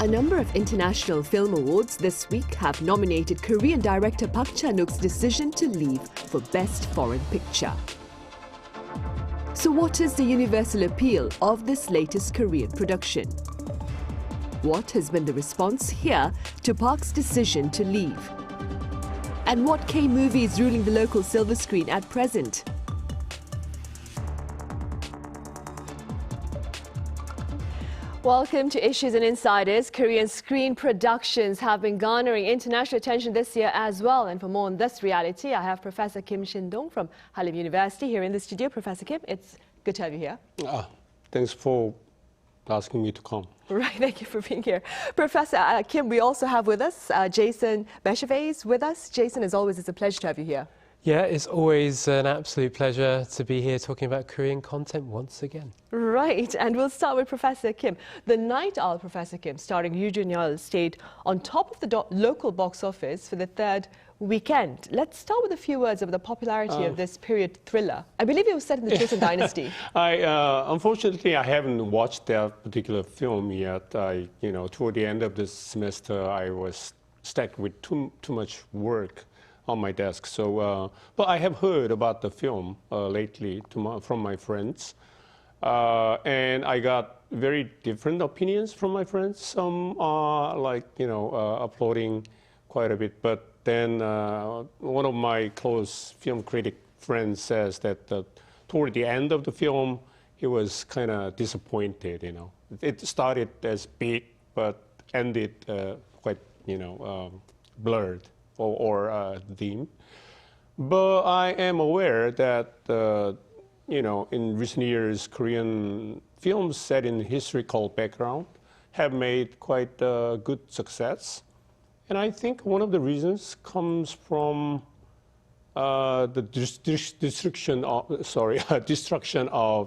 A number of international film awards this week have nominated Korean director Park Chan-wook's decision to leave for Best Foreign Picture. So what is the universal appeal of this latest Korean production? What has been the response here to Park's decision to leave? And what K-movie is ruling the local silver screen at present? Welcome to Issues and Insiders. Korean screen productions have been garnering international attention this year as well. And for more on this reality, I have Professor Kim Shin-dong from Hallym University here in the studio. Professor Kim, it's good to have you here. Thanks for asking me to come. Right, thank you for being here. Professor Kim, we also have with us Jason Bechervaise with us. Jason, as always, it's a pleasure to have you here. Yeah, it's always an absolute pleasure to be here talking about Korean content once again. Right, and we'll start with Professor Kim. The Night Owl, Professor Kim, starring Ryu Jun-yeol, stayed on top of the local box office for the third weekend. Let's start with a few words of the popularity of this period thriller. I believe it was set in the Joseon Dynasty. Unfortunately, I haven't watched that particular film yet. Toward the end of this semester, I was stacked with too much work on my desk. So, but I have heard about the film lately from my friends, and I got very different opinions from my friends. Some are applauding quite a bit, but then one of my close film critic friends says that toward the end of the film, he was kind of disappointed. It started as big, but ended quite blurred or dim. But I am aware that in recent years, Korean films set in historical background have made quite good success. And I think one of the reasons comes from the destruction of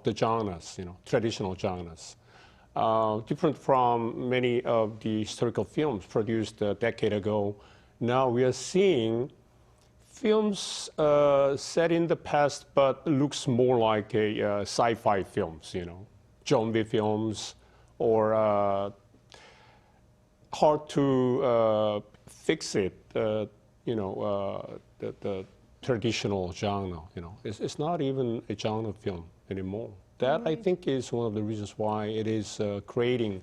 the genres, traditional genres. Different from many of the historical films produced a decade ago, now we are seeing films set in the past, but looks more like a sci-fi films, zombie films, or hard to fix it, the traditional genre. It's not even a genre film anymore. That, I think, is one of the reasons why it is creating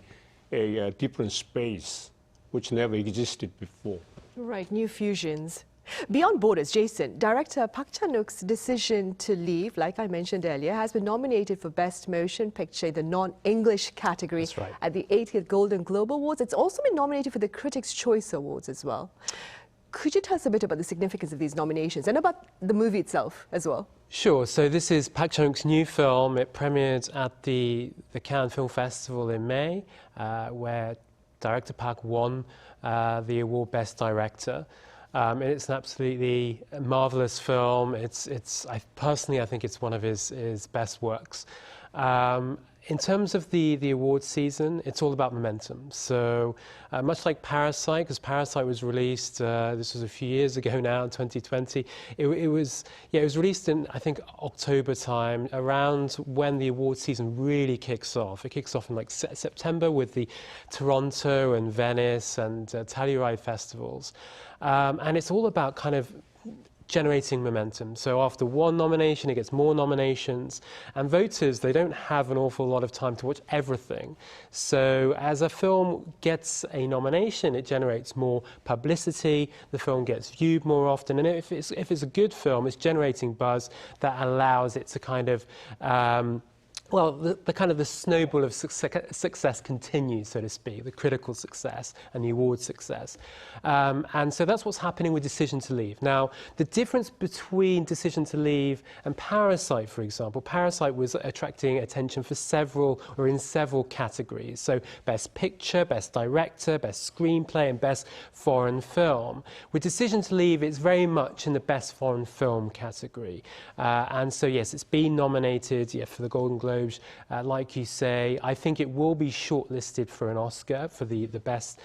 a different space which never existed before. Right, new fusions. Beyond Borders, Jason, director Park Chan-wook's decision to leave, like I mentioned earlier, has been nominated for Best Motion Picture in the non-English category. That's right. At the 80th Golden Globe Awards. It's also been nominated for the Critics' Choice Awards as well. Could you tell us a bit about the significance of these nominations and about the movie itself as well? Sure. So this is Park Chan-wook's new film. It premiered at the Cannes Film Festival in May, where director Park won the award Best Director. And it's an absolutely marvelous film. I personally think it's one of his best works. In terms of the award season, it's all about momentum. So much like Parasite, because Parasite was released, this was a few years ago now, in 2020. It was released in, I think, October time, around when the award season really kicks off. It kicks off in like September with the Toronto and Venice and Telluride festivals. And it's all about kind of generating momentum. So after one nomination, it gets more nominations. And voters, they don't have an awful lot of time to watch everything. So as a film gets a nomination, it generates more publicity, the film gets viewed more often. And if it's a good film, it's generating buzz that allows it to kind of the snowball of success continues, so to speak, the critical success and the award success. And so that's what's happening with Decision to Leave. Now, the difference between Decision to Leave and Parasite, for example, Parasite was attracting attention for in several categories. So Best Picture, Best Director, Best Screenplay, and Best Foreign Film. With Decision to Leave, it's very much in the Best Foreign Film category. And so, yes, it's been nominated for the Golden Globe Globes. Like you say, I think it will be shortlisted for an Oscar, for the Best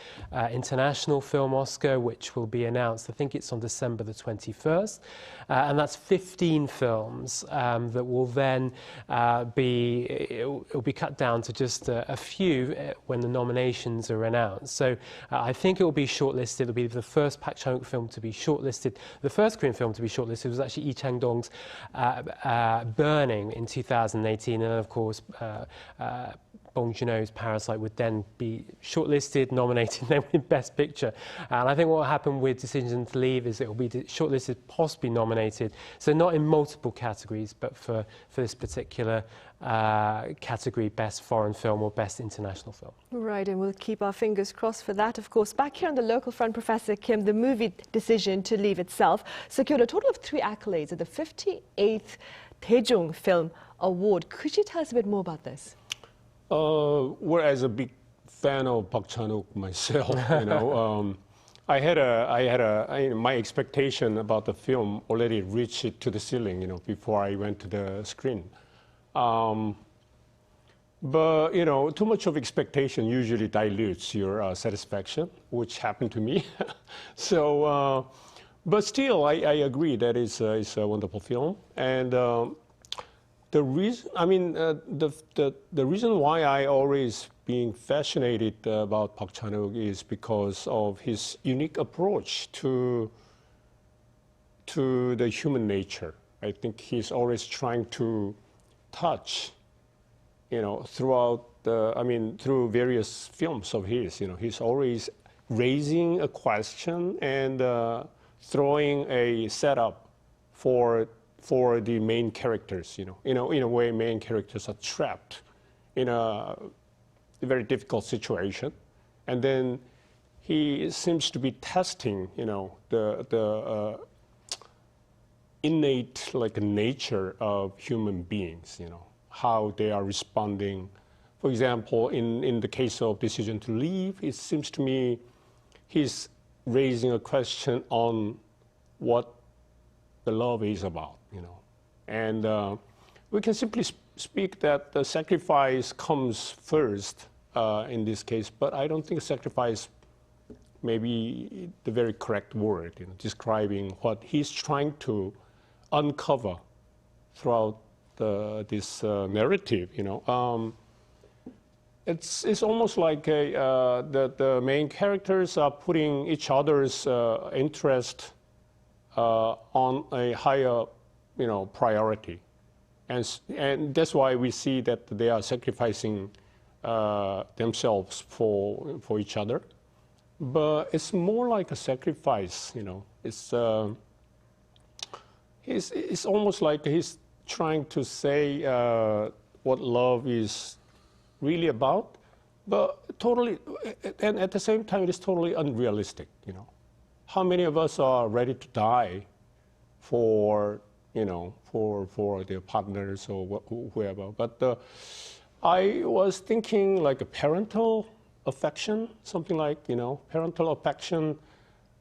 International Film Oscar, which will be announced, I think it's on December the 21st. And that's 15 films that will then it'll be cut down to just a few when the nominations are announced. So I think it will be shortlisted. It'll be the first Park Chan-wook film to be shortlisted. The first Korean film to be shortlisted was actually Lee Chang-dong's Burning in 2018, and of course Bong Joon-ho's Parasite would then be shortlisted, nominated, then win Best Picture. And I think what will happen with Decision to Leave is it will be shortlisted, possibly nominated, so not in multiple categories, but for this particular category, Best Foreign Film or Best International Film. Right, and we'll keep our fingers crossed for that. Of course, back here on the local front, Professor Kim, the movie Decision to Leave itself secured a total of 3 accolades at the 58th Daejong Film Award. Could you tell us a bit more about this? Well, as a big fan of Park Chan-wook myself, you know, my expectation about the film already reached it to the ceiling, you know, before I went to the screen. But, you know, too much of expectation usually dilutes your satisfaction, which happened to me. So, but still, I agree that it's a wonderful film. And the reason, I mean, the reason why I always being fascinated about Park Chan-wook is because of his unique approach to the human nature. I think he's always trying to touch, you know, throughout through various films of his, you know, he's always raising a question and throwing a setup for the main characters, you know. In a way, main characters are trapped in a very difficult situation, and then he seems to be testing, you know, the innate nature of human beings, you know, how they are responding. For example, in the case of Decision to Leave, it seems to me he's raising a question on what the love is about, you know. And we can simply speak that the sacrifice comes first in this case, but I don't think sacrifice may be the very correct word, you know, describing what he's trying to uncover throughout this narrative, you know. It's almost like the main characters are putting each other's interest on a higher, you know, priority, and that's why we see that they are sacrificing themselves for each other. But it's more like a sacrifice, you know. It's almost like he's trying to say what love is really about, but totally, and at the same time, it's totally unrealistic, you know. How many of us are ready to die for, you know, for their partners or whoever? But I was thinking like a parental affection, something like, you know, parental affection.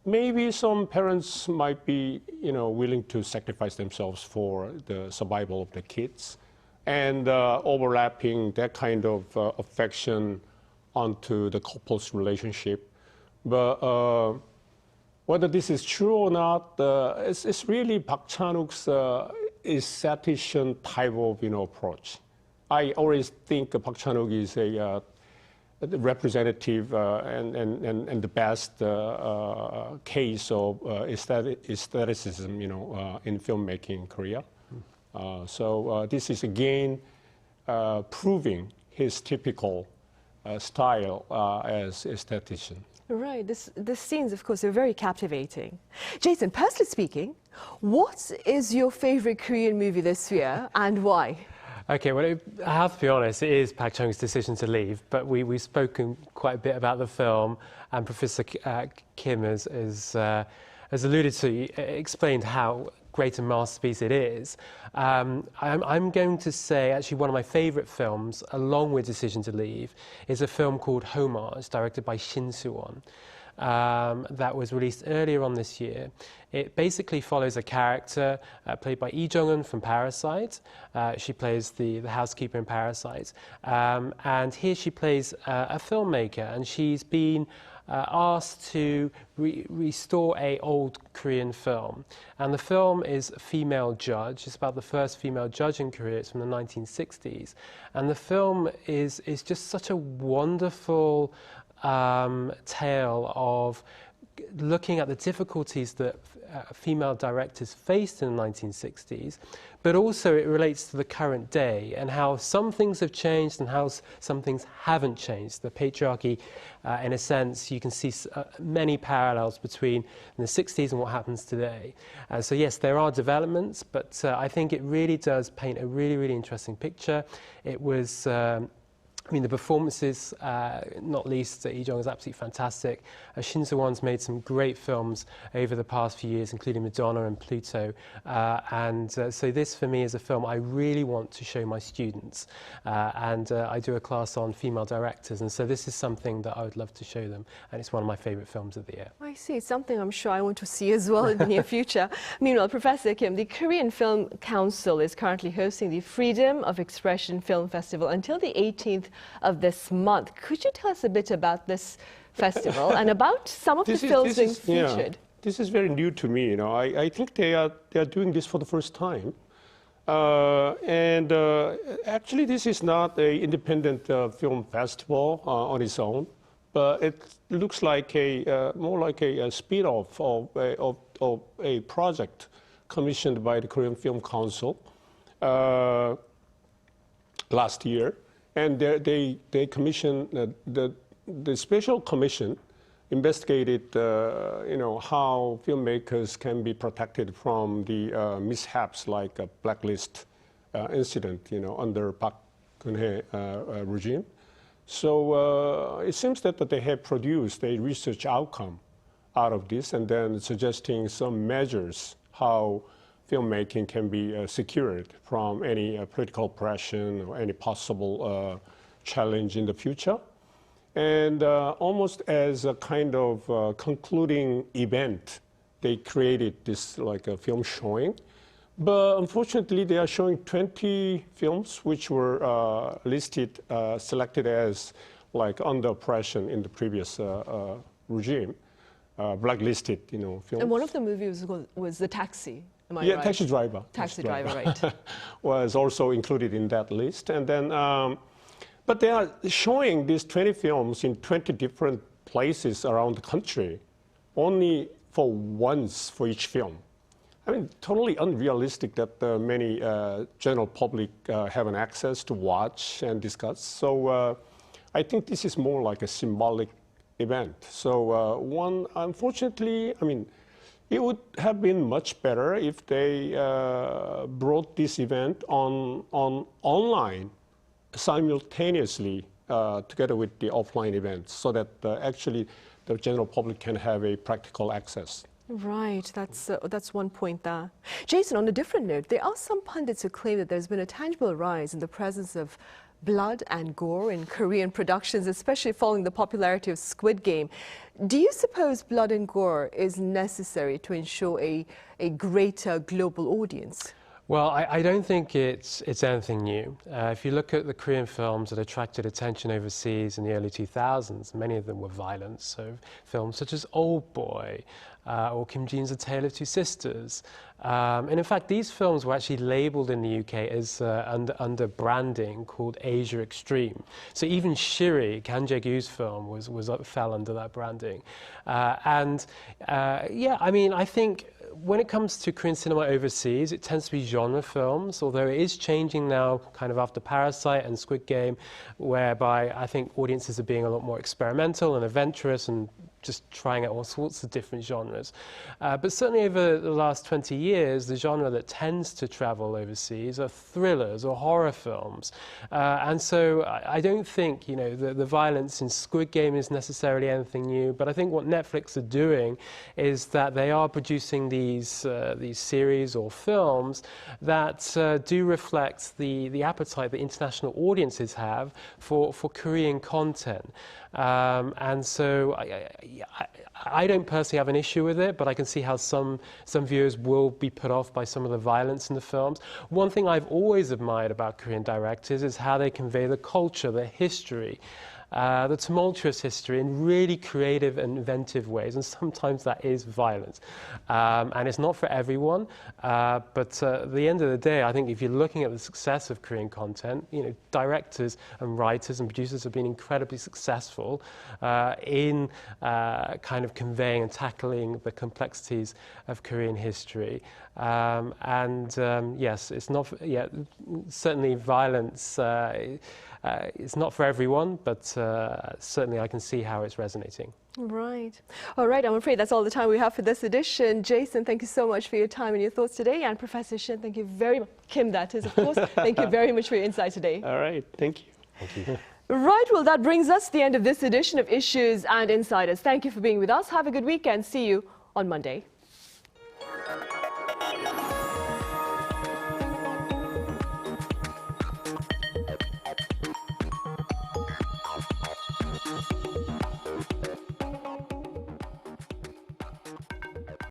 Maybe some parents might be, you know, willing to sacrifice themselves for the survival of the kids, and overlapping that kind of affection onto the couple's relationship. But whether this is true or not, it's really Park Chan-wook's aesthetician type of, you know, approach. I always think Park Chan-wook is a representative and the best case of aestheticism, you know, in filmmaking in Korea. So this is again proving his typical style as aesthetician. Right, the scenes, of course, are very captivating. Jason, personally speaking, what is your favorite Korean movie this year and why? Okay, well, I have to be honest, it is Park Chan-wook's Decision to Leave, but we've spoken quite a bit about the film, and Professor Kim has alluded to, explained how great a masterpiece it is. I'm going to say actually one of my favourite films, along with Decision to Leave, is a film called Homage, directed by Shin Soo-won. That was released earlier on this year. It basically follows a character played by Lee Jung-eun from Parasite. She plays the housekeeper in Parasite. And here she plays a filmmaker, and she's been asked to restore an old Korean film. And the film is a female judge. It's about the first female judge in Korea. It's from the 1960s. And the film is just such a wonderful tale of looking at the difficulties that female directors faced in the 1960s, but also it relates to the current day and how some things have changed and how some things haven't changed. The patriarchy, in a sense, you can see many parallels between the 60s and what happens today. So yes, there are developments, but I think it really does paint a really, really interesting picture. It was I mean, the performances, not least Lee Jung, is absolutely fantastic. Shin Soo-won's made some great films over the past few years, including Madonna and Pluto. So this, for me, is a film I really want to show my students. I do a class on female directors, and so this is something that I would love to show them, and it's one of my favourite films of the year. I see. It's something I'm sure I want to see as well in the near future. Meanwhile, Professor Kim, the Korean Film Council is currently hosting the Freedom of Expression Film Festival until the 18th of this month. Could you tell us a bit about this festival and about some of the films being featured? Yeah, this is very new to me. You know, I think they are doing this for the first time, actually, this is not an independent film festival on its own, but it looks like more like a spin-off of a project commissioned by the Korean Film Council last year. And they commissioned the special commission investigated how filmmakers can be protected from the mishaps like a blacklist incident under Park Geun-hye regime. So it seems that they have produced a research outcome out of this, and then suggesting some measures how filmmaking can be secured from any political oppression or any possible challenge in the future. And almost as a kind of concluding event, they created this like a film showing. But unfortunately, they are showing 20 films which were listed, selected as like under oppression in the previous regime, blacklisted, films. And one of the movies was The Taxi. Am I right? Taxi Driver. Taxi Driver, right. Was also included in that list. And then, but they are showing these 20 films in 20 different places around the country, only for once for each film. I mean, totally unrealistic that many general public have an access to watch and discuss. So I think this is more like a symbolic event. So unfortunately, I mean, it would have been much better if they brought this event on online simultaneously together with the offline events, so that actually the general public can have a practical access. Right, that's one point there. Jason, on a different note, there are some pundits who claim that there's been a tangible rise in the presence of blood and gore in Korean productions, especially following the popularity of Squid Game. Do you suppose blood and gore is necessary to ensure a greater global audience? Well, I don't think it's anything new. If you look at the Korean films that attracted attention overseas in the early 2000s, many of them were violent. So films such as Old Boy or Kim Ji-in's A Tale of Two Sisters. And in fact, these films were actually labeled in the UK as under branding called Asia Extreme. So even Shiri, Kang Jae-gyu's film, fell under that branding. Yeah, I mean, I think when it comes to Korean cinema overseas, it tends to be genre films, although it is changing now kind of after Parasite and Squid Game, whereby I think audiences are being a lot more experimental and adventurous and just trying out all sorts of different genres. But certainly over the last 20 years, the genre that tends to travel overseas are thrillers or horror films. And so I don't think, the violence in Squid Game is necessarily anything new, but I think what Netflix are doing is that they are producing these series or films that do reflect the appetite that international audiences have for Korean content. And so I don't personally have an issue with it, but I can see how some viewers will be put off by some of the violence in the films. One thing I've always admired about Korean directors is how they convey the culture, the history, the tumultuous history in really creative and inventive ways, and sometimes that is violence. And it's not for everyone, but at the end of the day, I think if you're looking at the success of Korean content, directors and writers and producers have been incredibly successful in kind of conveying and tackling the complexities of Korean history. Yes, it's not, certainly violence, it's not for everyone, but certainly I can see how it's resonating. Right. All right, I'm afraid that's all the time we have for this edition. Jason, thank you so much for your time and your thoughts today. And Professor Shin, thank you very much. Kim, that is, of course. Thank you very much for your insight today. All right, thank you. Thank you. Right, well, that brings us to the end of this edition of Issues and Insiders. Thank you for being with us. Have a good weekend. See you on Monday.